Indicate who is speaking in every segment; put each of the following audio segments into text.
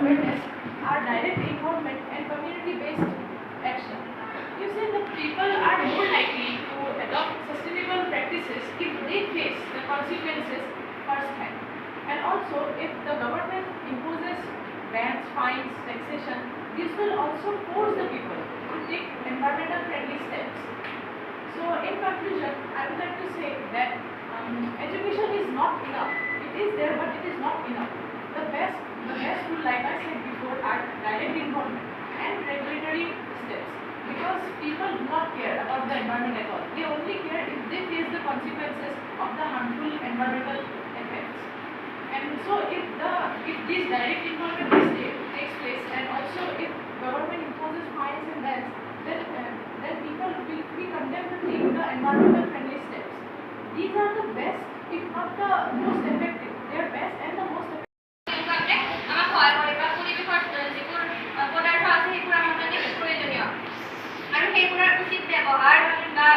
Speaker 1: awareness are direct involvement and community-based action. You see, the people are more likely to adopt sustainable practices if they face the consequences firsthand. And also, if the government imposes bans, fines, taxation, this will also force the people to take environmental friendly steps. So, in conclusion, I would like to say that education is not enough. It is there, but it is not enough. The best tool, like I said before, are direct involvement and regulatory steps. Because people do not care about the environment at all. They only care if they face the consequences of the harmful environmental effects. And so, if this direct involvement takes place, and also if government imposes fines and bans, then people will be condemned to take the environmental friendly steps. These are the best, if not the most effective. They are best and the most effective.
Speaker 2: উচিত ব্যৱহাৰ বা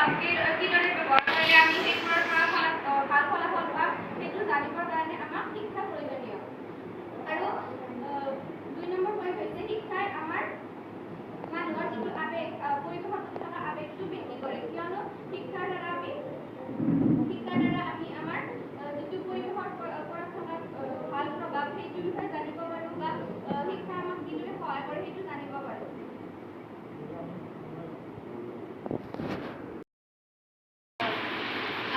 Speaker 2: কিদৰে ব্যৱহাৰ কৰিলে আমি সেইবোৰৰ পৰা ভাল ফলাফল পাম সেইটো জানিবৰ কাৰণে আমাক শিক্ষা প্ৰয়োজনীয়। আৰু ২ নম্বৰ পইণ্ট হৈছে শিক্ষাই আমাৰ মানুহৰ যিটো আৱেগ পৰিৱেশত থকা আৱেগটো বৃদ্ধি কৰে, কিয়নো শিক্ষাৰ দ্বাৰা আমি আমাৰ যিটো পৰিৱেশৰ পৰা থকা ভাল প্ৰভাৱ সেইটো বিষয়ে জানিব পাৰোঁ বা শিক্ষা আমাক কিদৰে সহায় কৰে সেইটো জানিব পাৰোঁ।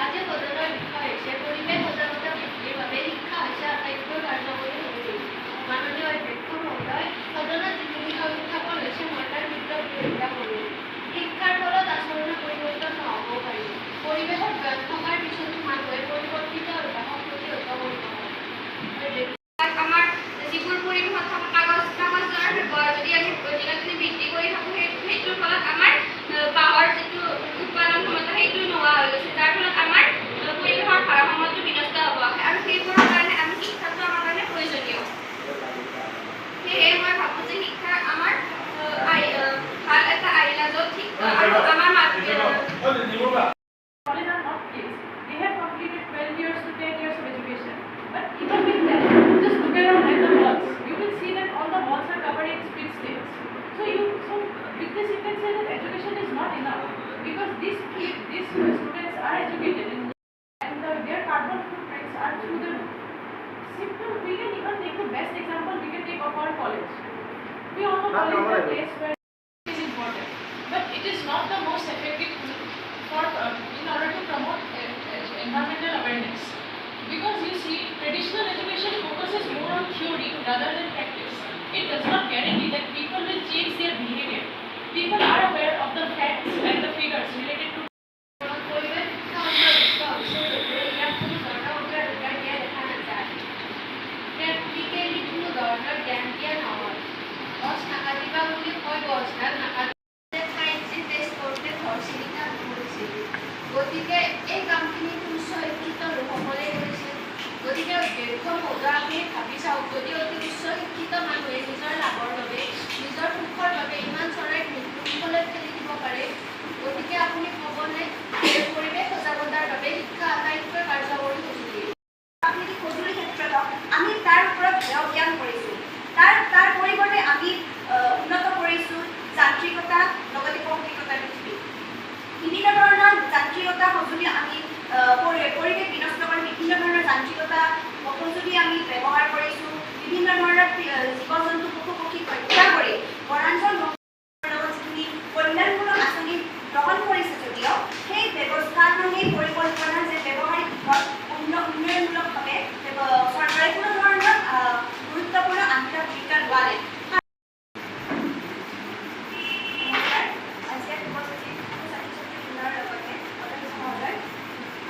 Speaker 2: আজি সদনৰ বিষয় হৈছে পৰিৱেশ সজাগতা বৃদ্ধিৰ বাবে শিক্ষা হৈছে আটাইতকৈ কাৰ্যকৰী সঁজুলি। মাননীয় অধ্যক্ষ মহোদয়, সদনত যিটো বিষয় উত্থাপন হৈছে মই তাৰ তীব্ৰ বিৰোধিতা কৰোঁ। শিক্ষাৰ ফলত আচৰণৰ পৰিৱৰ্তন নহ'বও পাৰে। পৰিৱেশত জ্ঞান থকাৰ পিছতো মানুহে পৰিৱৰ্তিত অভ্যাসক প্ৰতিহত কৰিব পাৰে। আমাৰ যিবোৰ পৰিৱেশত থকা কাগজৰ ব্যৱহাৰ যদি আমি দিনক দিনে বৃদ্ধি কৰি থাকোঁ সেইটোৰ ফলত আমাৰ বাঁহৰ যিটো উৎপাদন ক্ষমতা সেইটো নোহোৱা হৈ গৈছে, যাৰ ফলত আমাৰ পৰিৱেশৰ ভাৰসাম্যটো বিনষ্ট হ'ব আৰু সেইবোৰৰ কাৰণে আমি শিক্ষাটো আমাৰ কাৰণে প্ৰয়োজনীয়। সেয়ে মই ভাবোঁ যে শিক্ষা আমাৰ ভাল এটা আহিলা য'ত আৰু আমাৰ
Speaker 1: Colleges are not kids. They have completed 12 years to 10 years of education. But even with that, just look around at the walls. You will see that all the walls are covered in spit stains. So with this you can say that education is not enough, because these students are educated and their carbon footprints are through the roof. Simple. We can even take the best example we can take of our college. We all know college is a place where it is important, but it is not the most effective for in order to promote environmental awareness. Because you see, traditional education focuses more on theory rather than practice. It does not guarantee that people will change their behavior. People are aware of the facts and the figures related to
Speaker 2: গতিকে এই কামখিনি উচ্চ শিক্ষিত লোকসকলে কৰিছিল। গতিকে অধ্যক্ষ মহোদয় আমি ভাবি চাওক, যদি অতি উচ্চ শিক্ষিত মানুহে নিজৰ লাভৰ বাবে নিজৰ সুখৰ বাবে ইমান চৰাইক মৃত্যুমুখলৈ ঠেলি দিব পাৰে, গতিকে আপুনি ক'বনে যে পৰিৱেশ সজাগতাৰ বাবে শিক্ষা আটাইতকৈ কাৰ্যকৰী সঁজুলি?
Speaker 3: প্ৰাকৃতিক সঁজুলিৰ ক্ষেত্ৰত আমি তাৰ ওপৰত জ্ঞান কৰিছোঁ। তাৰ পৰিৱৰ্তে আমি উন্নত কৰিছোঁ যান্ত্ৰিকতা লগতে ভৌতিকতাৰ ভিত্তিত। বিভিন্ন ধৰণৰ যান্ত্ৰিকতা সঁজুলি আমি পৰিৱেশ বিনষ্ট কৰি বিভিন্ন ধৰণৰ যান্ত্ৰিকতা সঁজুলি আমি ব্যৱহাৰ কৰিছোঁ। বিভিন্ন ধৰণৰ জীৱ জন্তু পশু পক্ষীক হত্যা কৰি বনাঞ্চল লগত যিখিনি কল্যাণমূলক আঁচনি গ্ৰহণ কৰিছে, যদিও সেই ব্যৱস্থা সেই পৰিকল্পনা যে ব্যৱহাৰিক দিশত উন্নয়নমূলকভাৱে চৰকাৰে কোনো ধৰণৰ গুৰুত্বপূৰ্ণ আন্তঃ ভূমিকা লোৱা নাই।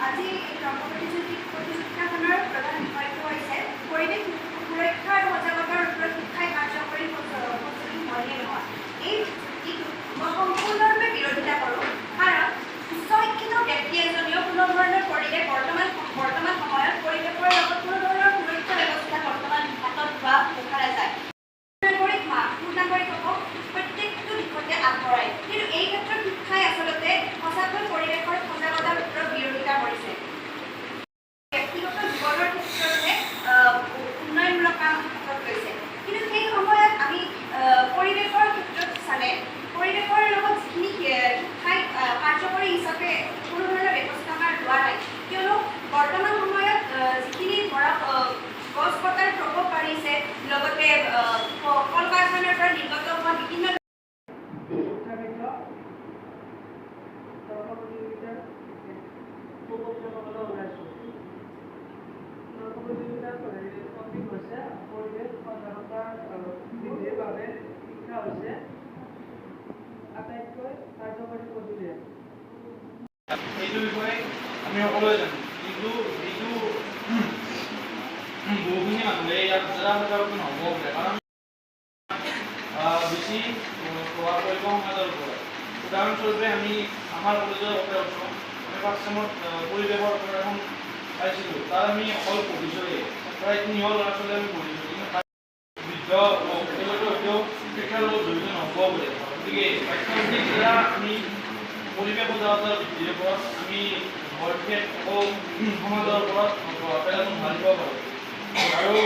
Speaker 3: আজি এই প্ৰতিযোগিতাখনৰ প্ৰধান বিষয়টো হৈছে পৰিৱেশ সুৰক্ষা আৰু সজাগতাৰ ওপৰত শিক্ষাই কাৰ্যকৰী সঁজুলি হয়নে নহয়। এইটো মই সম্পূৰ্ণৰূপে বিৰোধিতা কৰোঁ, কাৰণ উচ্চ শিক্ষিত ব্যক্তি এজনেও কোনো ধৰণৰ বৰ্তমান সময়ত পৰিৱেশৰ লগত কোনো ধৰণৰ
Speaker 4: প্ৰতিযোগিতাৰ টপিক হৈছে পৰিৱেশ সজাগতাৰ বৃদ্ধিৰ বাবে শিক্ষা হৈছে আটাইতকৈ কাৰ্যকৰী পদ্ধতি।
Speaker 5: এইটো বিষয়ে আমি সকলোৱে জানো, কিন্তু এইটো বহুখিনি মানুহে ইয়াত সজাগতা নহ'ব পাৰে, কাৰণ বেছি প্ৰভাৱ পৰিব সমাজৰ ওপৰত। উদাহৰণস্বৰূপে আমি আমাৰ কলেজৰ কথা কৈছোঁ, আমি ফাৰ্ষ্ট চেমত পৰিৱেশৰ ওপৰত এখন পাইছিলোঁ, তাত আমি অকল পঢ়িছোঁহে, প্ৰায় 300 ল'ৰা ছোৱালী আমি পঢ়িছোঁ, কিন্তু বৃদ্ধ তেওঁলোকে হয়তো শিক্ষাৰ লগত জড়িত নহ'ব পাৰে। গতিকে পাঠ্যপুথিৰ দ্বাৰা আমি পৰিৱেশ সজাগতাৰ বৃদ্ধিৰ ওপৰত আমি সমাজৰ ওপৰত প্ৰভাৱ পেলাব নোৱাৰিব পাৰোঁ। আৰু